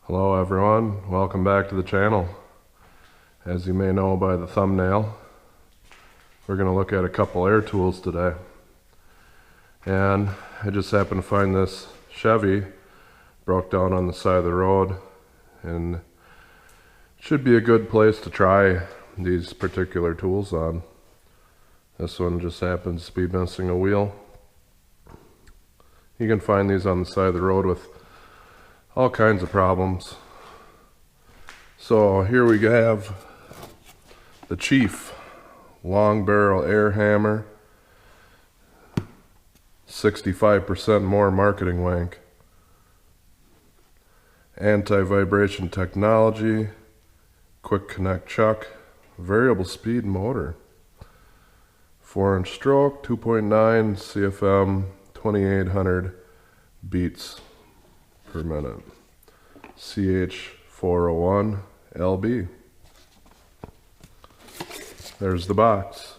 Hello everyone, welcome back to the channel. As you may know by the thumbnail, we're going to look at a couple air tools today. And I just happened to find this Chevy broke down on the side of the road, and it should be a good place to try these particular tools on. This one just happens to be missing a wheel. You can find these on the side of the road with all kinds of problems. So here we have the Chief long barrel air hammer, 65% more marketing wank, anti-vibration technology, quick connect chuck, variable speed motor, 4-inch stroke, 2.9 CFM, 2800 beats per minute, CH401 LB. There's the box.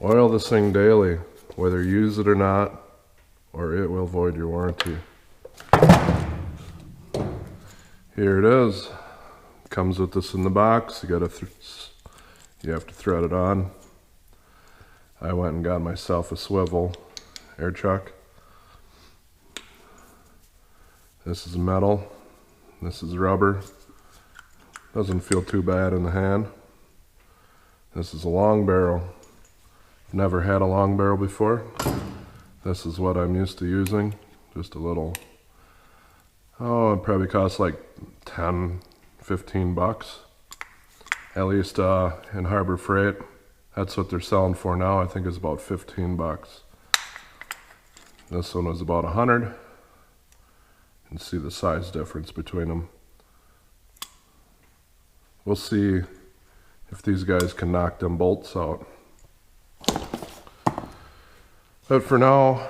Oil this thing daily, whether you use it or not, or it will void your warranty. Here it is. Comes with this in the box. You have to thread it on. I went and got myself a swivel air chuck. This is metal, this is rubber. Doesn't feel too bad in the hand. This is a long barrel. Never had a long barrel before. This is what I'm used to using. Just a little, it probably costs like 10, 15 bucks. At least in Harbor Freight. That's what they're selling for now. I think it's about 15 bucks. This one was about 100. You can see the size difference between them. We'll see if these guys can knock them bolts out. But for now,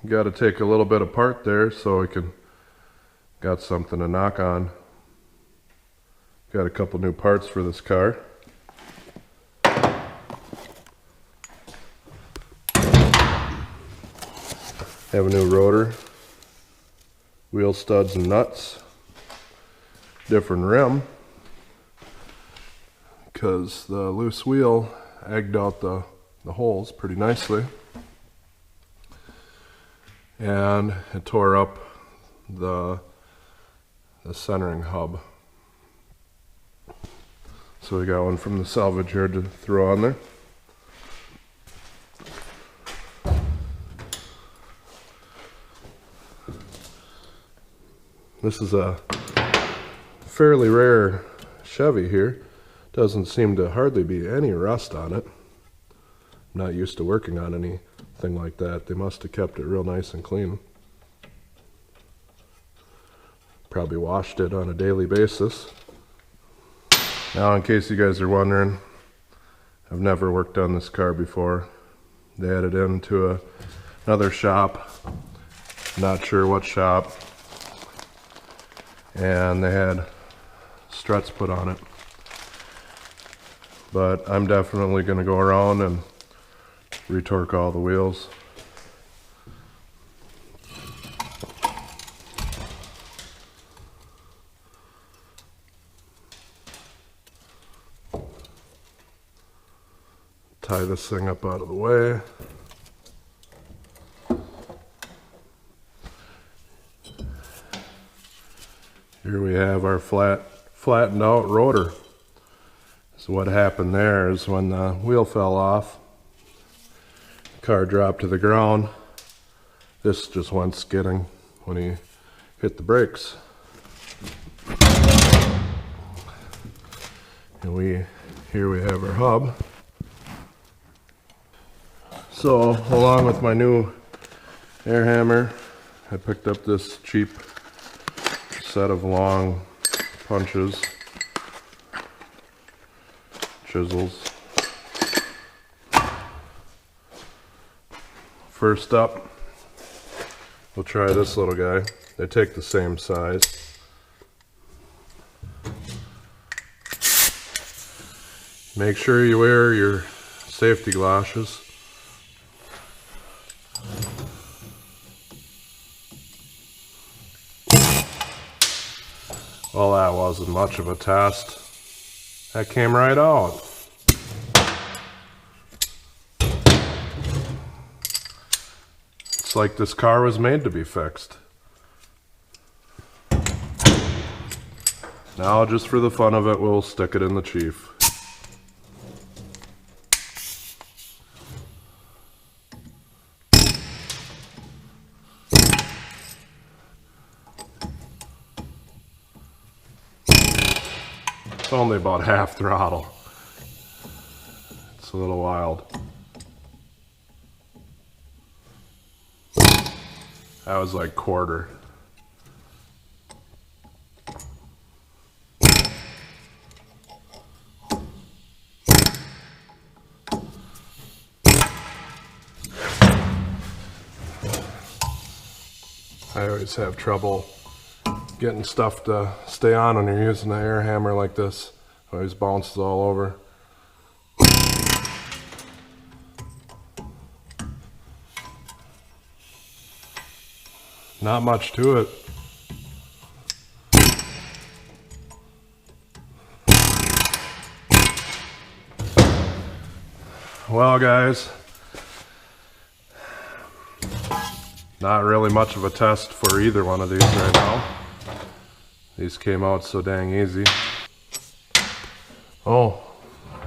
you got to take a little bit apart there so we got something to knock on. Got a couple new parts for this car. Have a new rotor, wheel studs and nuts, different rim, because the loose wheel egged out the holes pretty nicely, and it tore up the centering hub. So we got one from the salvage here to throw on there. This is a fairly rare Chevy here. Doesn't seem to hardly be any rust on it. I'm not used to working on anything like that. They must have kept it real nice and clean. Probably washed it on a daily basis. Now, in case you guys are wondering, I've never worked on this car before. They had it into another shop. Not sure what shop. And they had struts put on it. But I'm definitely going to go around and retorque all the wheels. Tie this thing up out of the way. Here we have our flattened out rotor. So what happened there is when the wheel fell off, the car dropped to the ground. This just went skidding when he hit the brakes. And here we have our hub. So along with my new air hammer, I picked up this cheap set of long punches, chisels. First up, we'll try this little guy. They take the same size. Make sure you wear your safety galoshes. Well, that wasn't much of a test. That came right out. It's like this car was made to be fixed. Now, just for the fun of it, we'll stick it in the Chief. It's only about half throttle. It's a little wild. That was like quarter. I always have trouble getting stuff to stay on when you're using an air hammer like this. It always bounces all over. Not much to it. Well, guys, not really much of a test for either one of these right now. These came out so dang easy. Oh,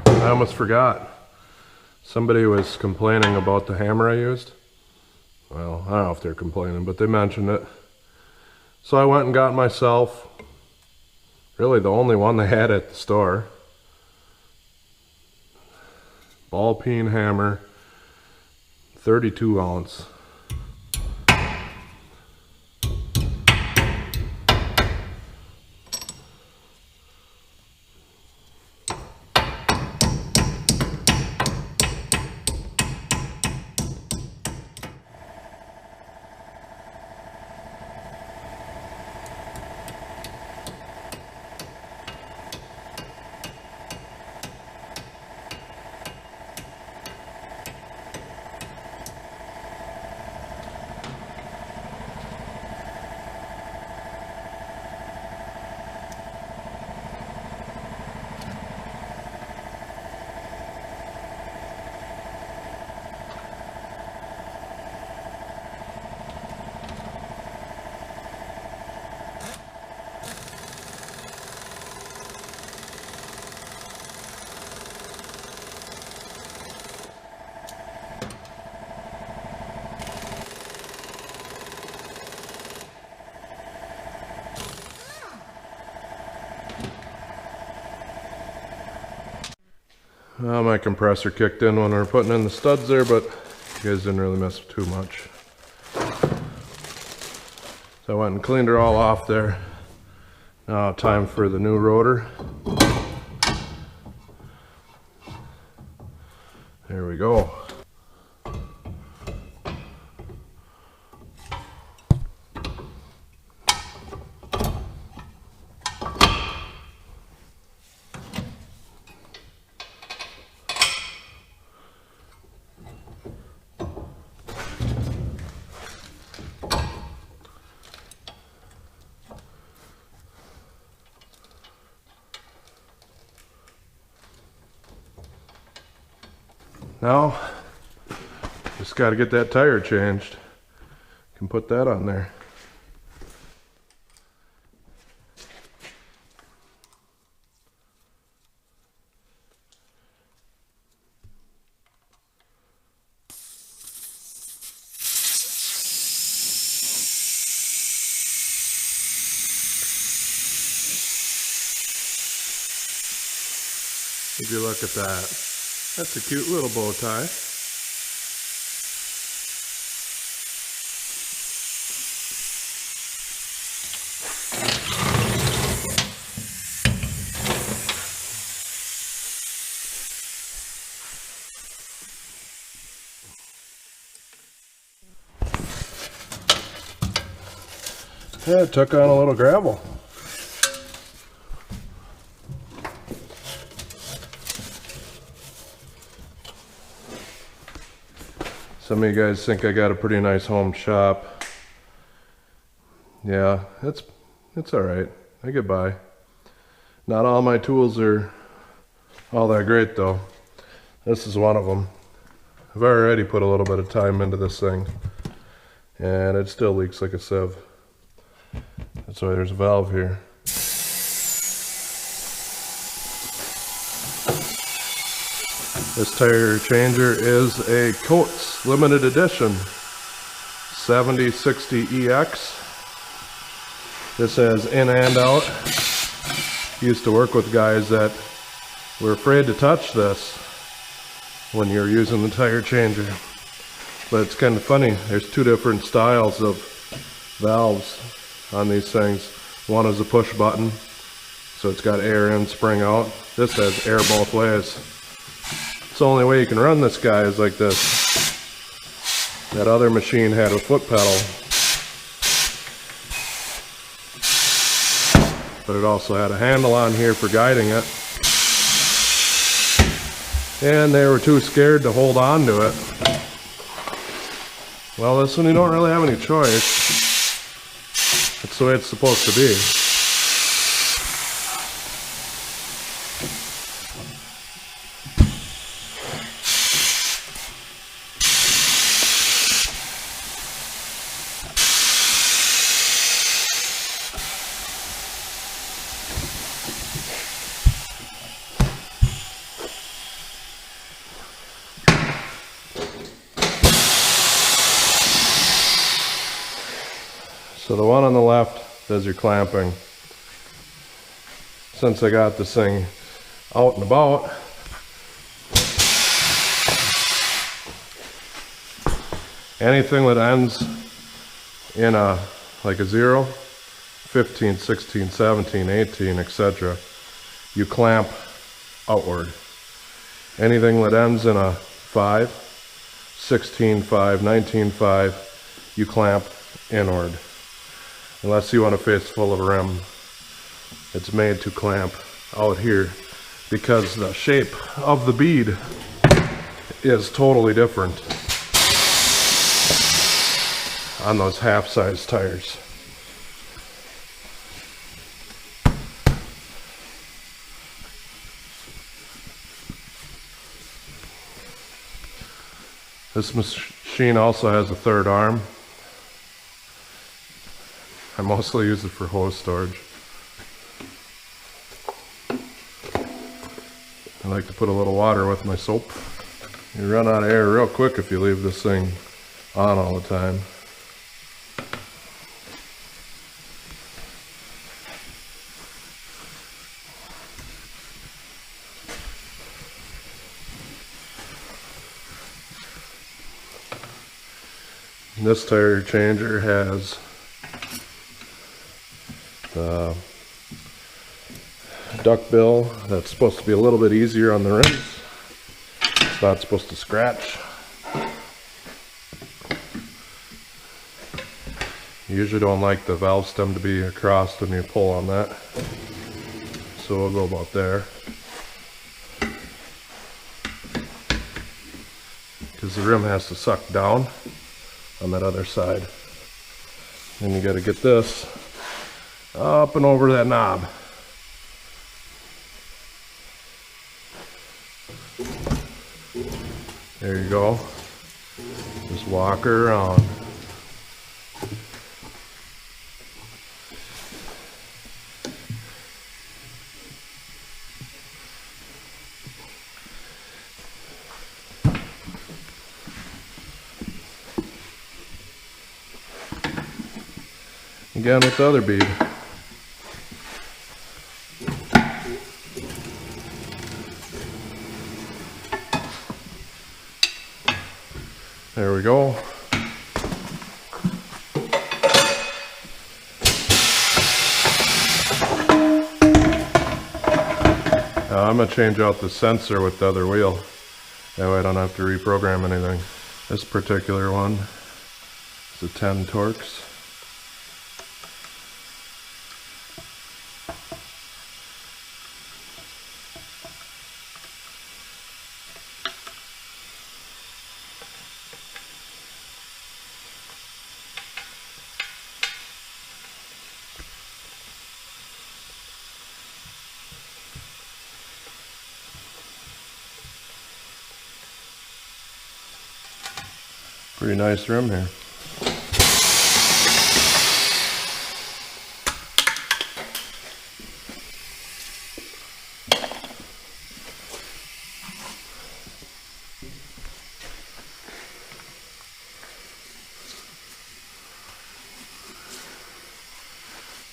I almost forgot. Somebody was complaining about the hammer I used. Well, I don't know if they're complaining, but they mentioned it. So I went and got myself, really the only one they had at the store, ball peen hammer, 32 ounce. Well, my compressor kicked in when we were putting in the studs there, but you guys didn't really mess with too much. So I went and cleaned her all off there. Now time for the new rotor. There we go. Now, just got to get that tire changed. Can put that on there. Would you look at that? That's a cute little bow tie. Yeah, it took on a little gravel. Some of you guys think I got a pretty nice home shop. Yeah, it's all right. I get by. Not all my tools are all that great though. This is one of them. I've already put a little bit of time into this thing and it still leaks like a sieve. That's why there's a valve here. This tire changer is a Coates limited edition 7060 EX. This has in and out. Used to work with guys that were afraid to touch this when you're using the tire changer. But it's kind of funny, there's two different styles of valves on these things. One is a push button, so it's got air in, spring out. This has air both ways. It's the only way you can run this guy is like this. That other machine had a foot pedal, but it also had a handle on here for guiding it. And they were too scared to hold on to it. Well, this one you don't really have any choice. That's the way it's supposed to be. So the one on the left does your clamping. Since I got this thing out and about, anything that ends in like a 0, 15, 16, 17, 18, etc., you clamp outward. Anything that ends in a 5, 16, 5, 19, 5, you clamp inward. Unless you want a face full of rim, it's made to clamp out here because the shape of the bead is totally different on those half-size tires. This machine also has a third arm. I mostly use it for hose storage. I like to put a little water with my soap. You run out of air real quick if you leave this thing on all the time. This tire changer has the duckbill that's supposed to be a little bit easier on the rims. It's not supposed to scratch. You usually don't like the valve stem to be across when you pull on that, so we'll go about there. Because the rim has to suck down on that other side. Then you got to get this up and over that knob. There you go. Just walk her around. Again with the other bead. There we go. Now I'm going to change out the sensor with the other wheel. That way I don't have to reprogram anything. This particular one is a 10 Torx. Pretty nice rim here.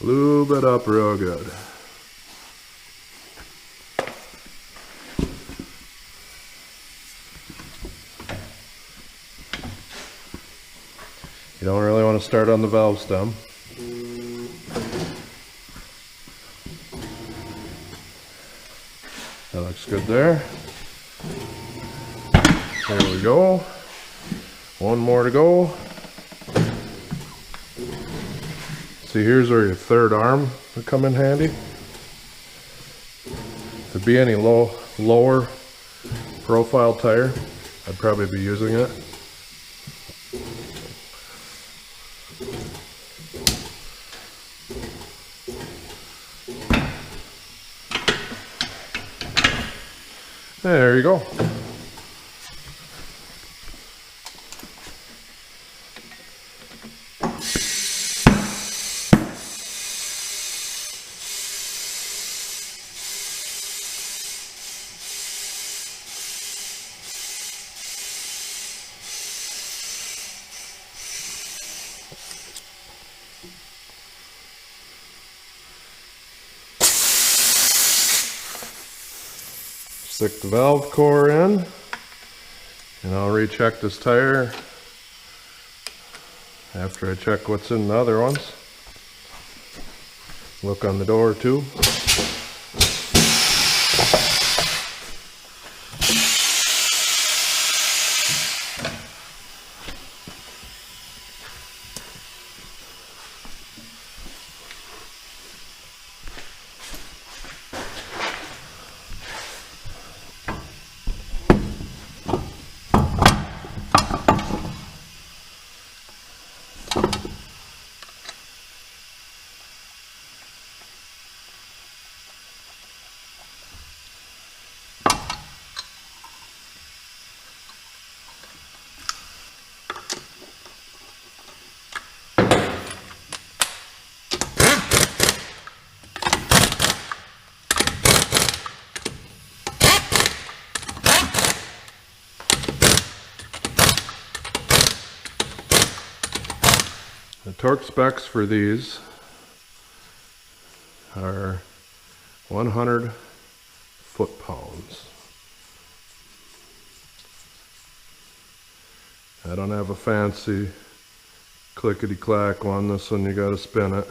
Lube it up real good. You don't really want to start on the valve stem. That looks good there. There we go. One more to go. See, here's where your third arm would come in handy. If there'd be any lower profile tire, I'd probably be using it. There you go. Stick the valve core in, and I'll recheck this tire after I check what's in the other ones. Look on the door too. The torque specs for these are 100 foot-pounds. I don't have a fancy clickety-clack one. This one you gotta spin it.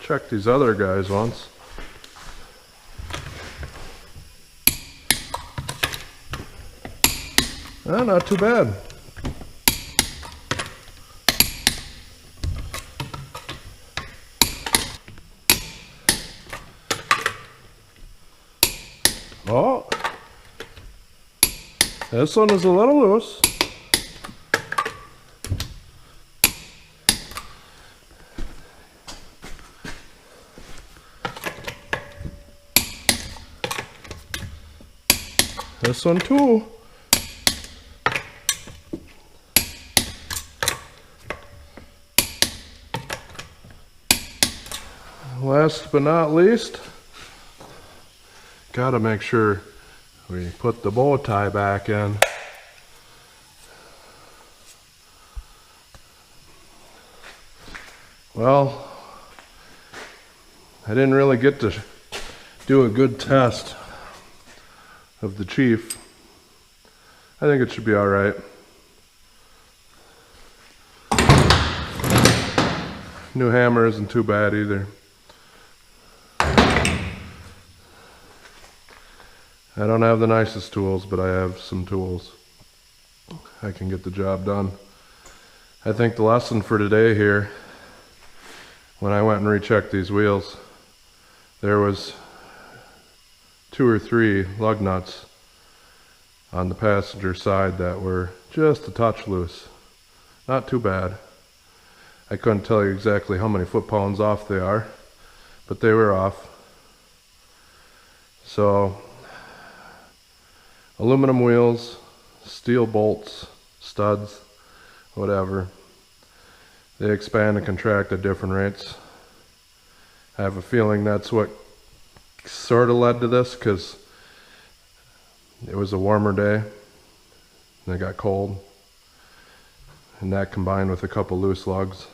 Check these other guys once. Not too bad. Oh, this one is a little loose. This one too. Last but not least, gotta make sure we put the bow tie back in. Well, I didn't really get to do a good test of the Chief. I think it should be all right. New hammer isn't too bad either. I don't have the nicest tools, but I have some tools. I can get the job done. I think the lesson for today here, when I went and rechecked these wheels, there was 2 or 3 lug nuts on the passenger side that were just a touch loose. Not too bad. I couldn't tell you exactly how many foot-pounds off they are, but they were off. So, aluminum wheels, steel bolts, studs, whatever, they expand and contract at different rates. I have a feeling that's what sort of led to this, because it was a warmer day and it got cold, and that combined with a couple loose lugs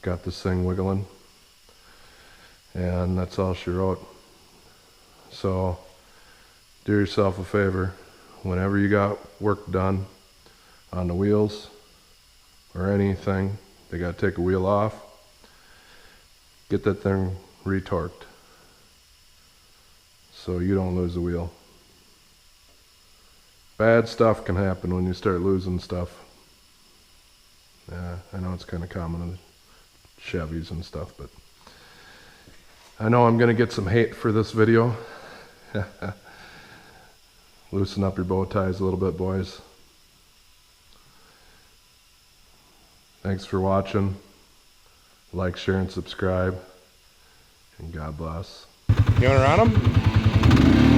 got this thing wiggling, and that's all she wrote. So do yourself a favor, whenever you got work done on the wheels or anything, they got to take a wheel off, get that thing retorqued so you don't lose the wheel. Bad stuff can happen when you start losing stuff. Yeah, I know it's kind of common in Chevys and stuff, but I know I'm going to get some hate for this video. Loosen up your bow ties a little bit, boys. Thanks for watching. Like, share, and subscribe. And God bless. You want to run them?